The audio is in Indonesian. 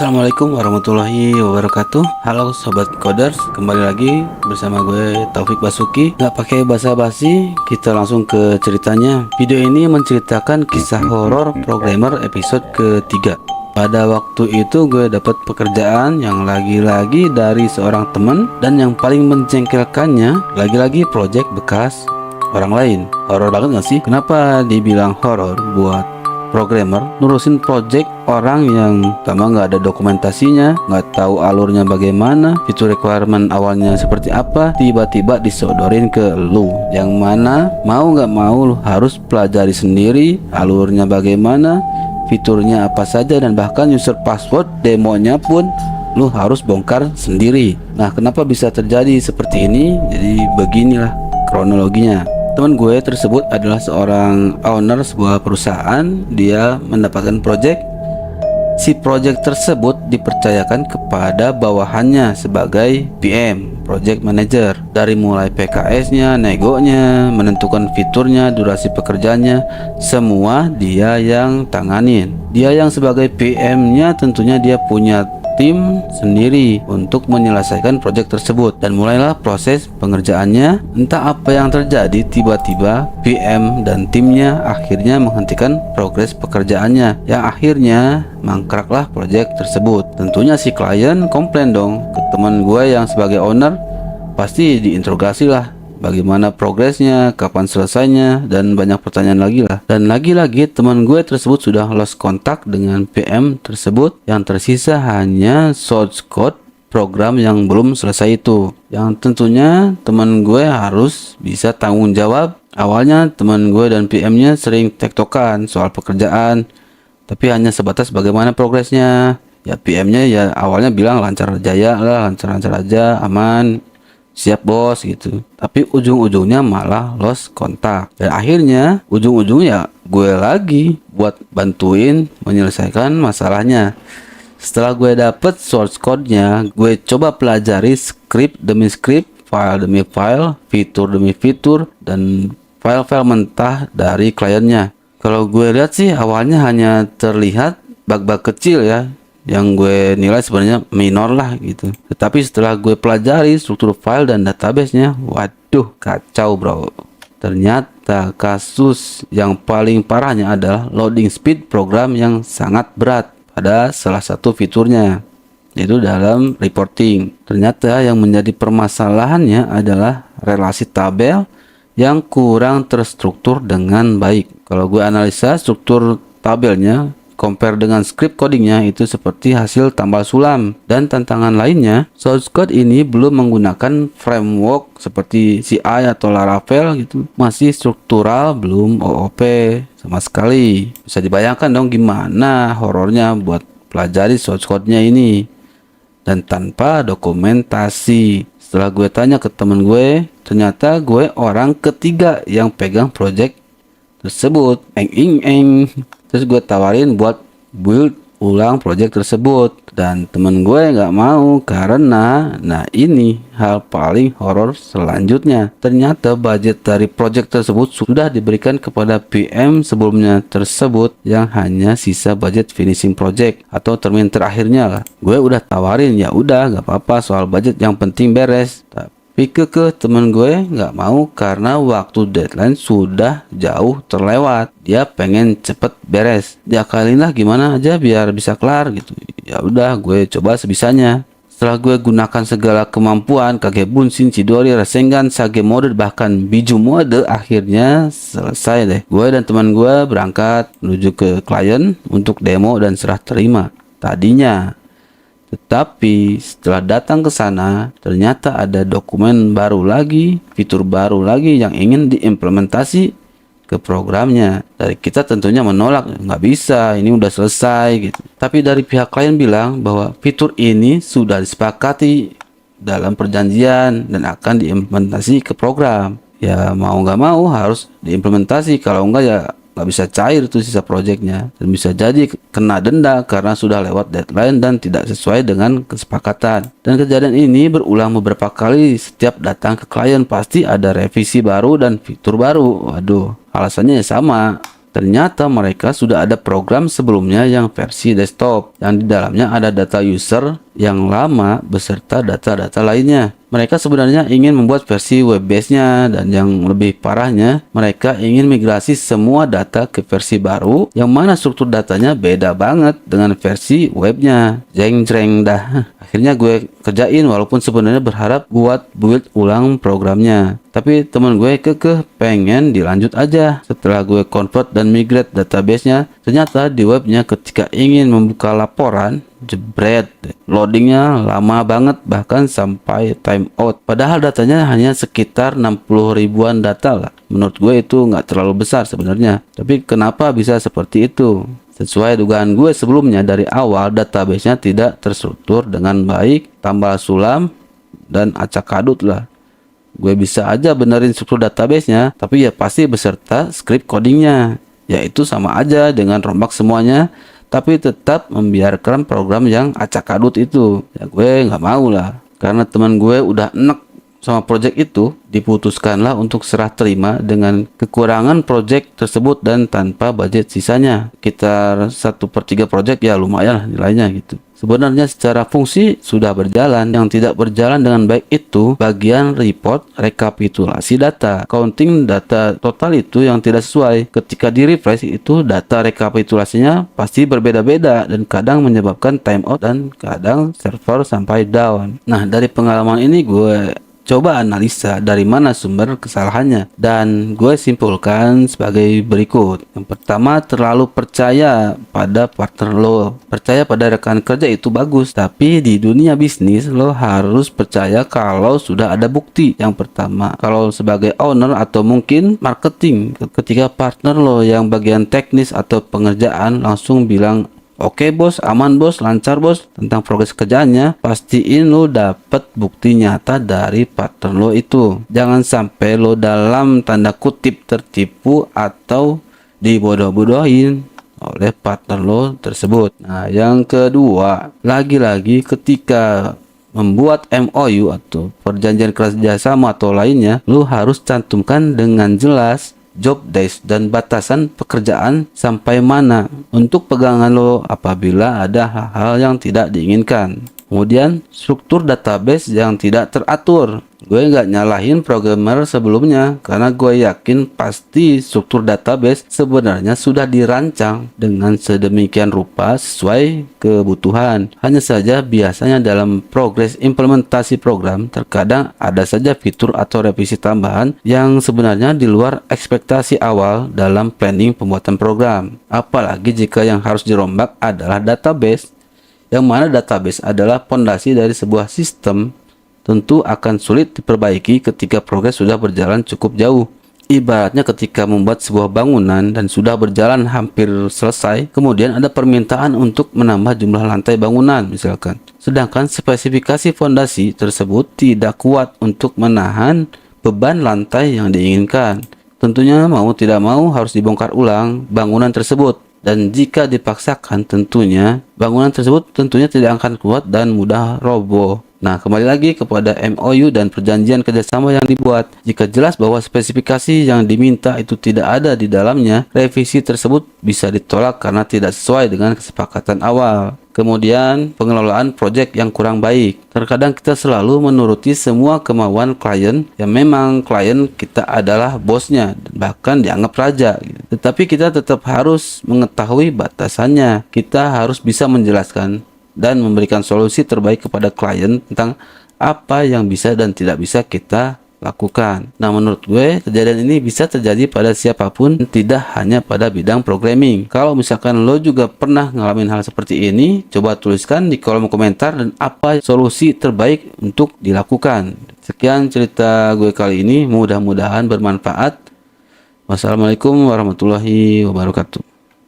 Assalamualaikum warahmatullahi wabarakatuh. Halo sobat coders, kembali lagi bersama gue Taufik Basuki. Gak pakai basa-basi, kita langsung ke ceritanya. Video ini menceritakan kisah horor programmer episode ketiga. Pada waktu itu gue dapat pekerjaan yang lagi-lagi dari seorang teman, dan yang paling menjengkelkannya lagi-lagi project bekas orang lain. Horor banget gak sih? Kenapa dibilang horor buat programmer nurusin project orang yang pertama nggak ada dokumentasinya, nggak tahu alurnya bagaimana, fitur requirement awalnya seperti apa, tiba-tiba disodorin ke lu, yang mana mau nggak mau lu harus pelajari sendiri alurnya bagaimana, fiturnya apa saja, dan bahkan user password demonya pun lu harus bongkar sendiri. Nah, kenapa bisa terjadi seperti ini? Jadi beginilah kronologinya. Teman gue tersebut adalah seorang owner sebuah perusahaan. Dia mendapatkan project. Si project tersebut dipercayakan kepada bawahannya sebagai PM, project manager. Dari mulai PKS-nya, negonya, menentukan fiturnya, durasi pekerjaannya, semua dia yang tanganin. Dia yang sebagai PM-nya tentunya dia punya tim sendiri untuk menyelesaikan proyek tersebut, dan mulailah proses pengerjaannya. Entah apa yang terjadi, tiba-tiba PM dan timnya akhirnya menghentikan progres pekerjaannya, yang akhirnya mangkraklah proyek tersebut. Tentunya si klien komplain dong ke teman gue yang sebagai owner. Pasti diinterogasi lah, bagaimana progresnya, kapan selesainya, dan banyak pertanyaan lagi lah. Dan lagi-lagi teman gue tersebut sudah lost kontak dengan PM tersebut. Yang tersisa hanya source code program yang belum selesai itu, yang tentunya teman gue harus bisa tanggung jawab. Awalnya teman gue dan PM-nya sering tektokan soal pekerjaan, tapi hanya sebatas bagaimana progresnya. Ya PM-nya ya awalnya bilang lancar jaya lah, lancar-lancar aja, aman, siap bos gitu. Tapi ujung-ujungnya malah lost kontak, dan akhirnya ujung-ujungnya gue lagi buat bantuin menyelesaikan masalahnya. Setelah gue dapet source code-nya, gue coba pelajari script demi script, file demi file, fitur demi fitur, dan file-file mentah dari kliennya. Kalau gue lihat sih awalnya hanya terlihat bug-bug kecil ya, yang gue nilai sebenarnya minor lah gitu. Tetapi setelah gue pelajari struktur file dan database-nya, waduh kacau bro. Ternyata kasus yang paling parahnya adalah loading speed program yang sangat berat pada salah satu fiturnya, yaitu dalam reporting. Ternyata yang menjadi permasalahannya adalah relasi tabel yang kurang terstruktur dengan baik. Kalau gue analisa struktur tabelnya compare dengan script codingnya, itu seperti hasil tambal sulam. Dan tantangan lainnya, source code ini belum menggunakan framework seperti CI atau Laravel gitu. Masih struktural, belum OOP sama sekali. Bisa dibayangkan dong gimana horornya buat pelajari source code-nya ini, dan tanpa dokumentasi. Setelah gue tanya ke temen gue, ternyata gue orang ketiga yang pegang project tersebut. Terus gue tawarin buat build ulang project tersebut, dan temen gue nggak mau karena, nah ini hal paling horor selanjutnya. Ternyata budget dari project tersebut sudah diberikan kepada PM sebelumnya tersebut, yang hanya sisa budget finishing project atau termin terakhirnya lah. Gue udah tawarin, ya udah nggak apa-apa soal budget, yang penting beres. Tapi temen gue nggak mau karena waktu deadline sudah jauh terlewat. Dia pengen cepet beres. Diakalin lah gimana aja biar bisa kelar gitu. Ya udah gue coba sebisanya. Setelah gue gunakan segala kemampuan, Kage Bunshin, Chidori, Rasengan, Sage mode, bahkan Biju mode, akhirnya selesai deh. Gue dan teman gue berangkat menuju ke klien untuk demo dan serah terima tadinya. Tetapi setelah datang ke sana, ternyata ada dokumen baru lagi, fitur baru lagi yang ingin diimplementasi ke programnya. Dari kita tentunya menolak, nggak bisa, ini udah selesai gitu. Tapi dari pihak klien bilang bahwa fitur ini sudah disepakati dalam perjanjian dan akan diimplementasi ke program. Ya mau nggak mau harus diimplementasi, kalau enggak ya nggak bisa cair tuh sisa projectnya, dan bisa jadi kena denda karena sudah lewat deadline dan tidak sesuai dengan kesepakatan. Dan kejadian ini berulang beberapa kali. Setiap datang ke klien pasti ada revisi baru dan fitur baru. Waduh, alasannya ya sama, Ternyata mereka sudah ada program sebelumnya yang versi desktop, yang di dalamnya ada data user yang lama beserta data-data lainnya. Mereka sebenarnya ingin membuat versi web base-nya, dan yang lebih parahnya, mereka ingin migrasi semua data ke versi baru yang mana struktur datanya beda banget dengan versi webnya. Jeng-jreng dah. Akhirnya gue kerjain walaupun sebenarnya berharap buat build ulang programnya. Tapi teman gue kekeh pengen dilanjut aja. Setelah gue convert dan migrate database-nya, ternyata di webnya ketika ingin membuka laporan, jebret, loadingnya lama banget, bahkan sampai timeout. Padahal datanya hanya sekitar 60 ribuan data lah. Menurut gue itu nggak terlalu besar sebenarnya. Tapi kenapa bisa seperti itu? Sesuai dugaan gue sebelumnya, dari awal database-nya tidak terstruktur dengan baik, tambal sulam, dan acak adut lah. Gue bisa aja benerin struktur database-nya, tapi ya pasti beserta script codingnya. Yaitu sama aja dengan rombak semuanya, tapi tetap membiarkan program yang acak adut itu. Ya gue nggak mau lah, karena teman gue udah enek sama project itu. Diputuskanlah untuk serah terima dengan kekurangan project tersebut dan tanpa budget sisanya. Sekitar 1/3 project, ya lumayan lah nilainya gitu. Sebenarnya secara fungsi sudah berjalan. Yang tidak berjalan dengan baik itu bagian report rekapitulasi data. Counting data total itu yang tidak sesuai. Ketika di refresh itu data rekapitulasinya pasti berbeda-beda dan kadang menyebabkan timeout dan kadang server sampai down. Nah, dari pengalaman ini gue coba analisa dari mana sumber kesalahannya, dan gue simpulkan sebagai berikut. Yang pertama, terlalu percaya pada partner lo. Percaya pada rekan kerja itu bagus, tapi di dunia bisnis lo harus percaya kalau sudah ada bukti. Yang pertama, kalau sebagai owner atau mungkin marketing, ketika partner lo yang bagian teknis atau pengerjaan langsung bilang, "Oke bos, aman bos, lancar bos," tentang progres kerjaannya, pastiin lo dapet bukti nyata dari partner lo itu. Jangan sampai lo dalam tanda kutip tertipu atau dibodoh-bodohin oleh partner lo tersebut. Nah, yang kedua, lagi-lagi ketika membuat MOU atau perjanjian kerjasama atau lainnya, lo harus cantumkan dengan jelas job desk dan batasan pekerjaan sampai mana untuk pegangan lo apabila ada hal-hal yang tidak diinginkan. Kemudian struktur database yang tidak teratur. Gue nggak nyalahin programmer sebelumnya, karena gue yakin pasti struktur database sebenarnya sudah dirancang dengan sedemikian rupa sesuai kebutuhan. Hanya saja biasanya dalam progres implementasi program terkadang ada saja fitur atau revisi tambahan yang sebenarnya di luar ekspektasi awal dalam planning pembuatan program. Apalagi jika yang harus dirombak adalah database, yang mana database adalah fondasi dari sebuah sistem, tentu akan sulit diperbaiki ketika progres sudah berjalan cukup jauh. Ibaratnya ketika membuat sebuah bangunan dan sudah berjalan hampir selesai, kemudian ada permintaan untuk menambah jumlah lantai bangunan misalkan. Sedangkan spesifikasi fondasi tersebut tidak kuat untuk menahan beban lantai yang diinginkan. Tentunya mau tidak mau harus dibongkar ulang bangunan tersebut. Dan jika dipaksakan tentunya bangunan tersebut tidak akan kuat dan mudah roboh. Nah, kembali lagi kepada MOU dan perjanjian kerjasama yang dibuat. Jika jelas bahwa spesifikasi yang diminta itu tidak ada di dalamnya, revisi tersebut bisa ditolak karena tidak sesuai dengan kesepakatan awal. Kemudian, pengelolaan proyek yang kurang baik. Terkadang kita selalu menuruti semua kemauan klien, yang memang klien kita adalah bosnya, dan bahkan dianggap raja. Tetapi kita tetap harus mengetahui batasannya. Kita harus bisa menjelaskan dan memberikan solusi terbaik kepada klien tentang apa yang bisa dan tidak bisa kita lakukan. Nah, menurut gue kejadian ini bisa terjadi pada siapapun, tidak hanya pada bidang programming. Kalau misalkan lo juga pernah ngalamin hal seperti ini, coba tuliskan di kolom komentar dan apa solusi terbaik untuk dilakukan. Sekian cerita gue kali ini, mudah-mudahan bermanfaat. Wassalamualaikum warahmatullahi wabarakatuh.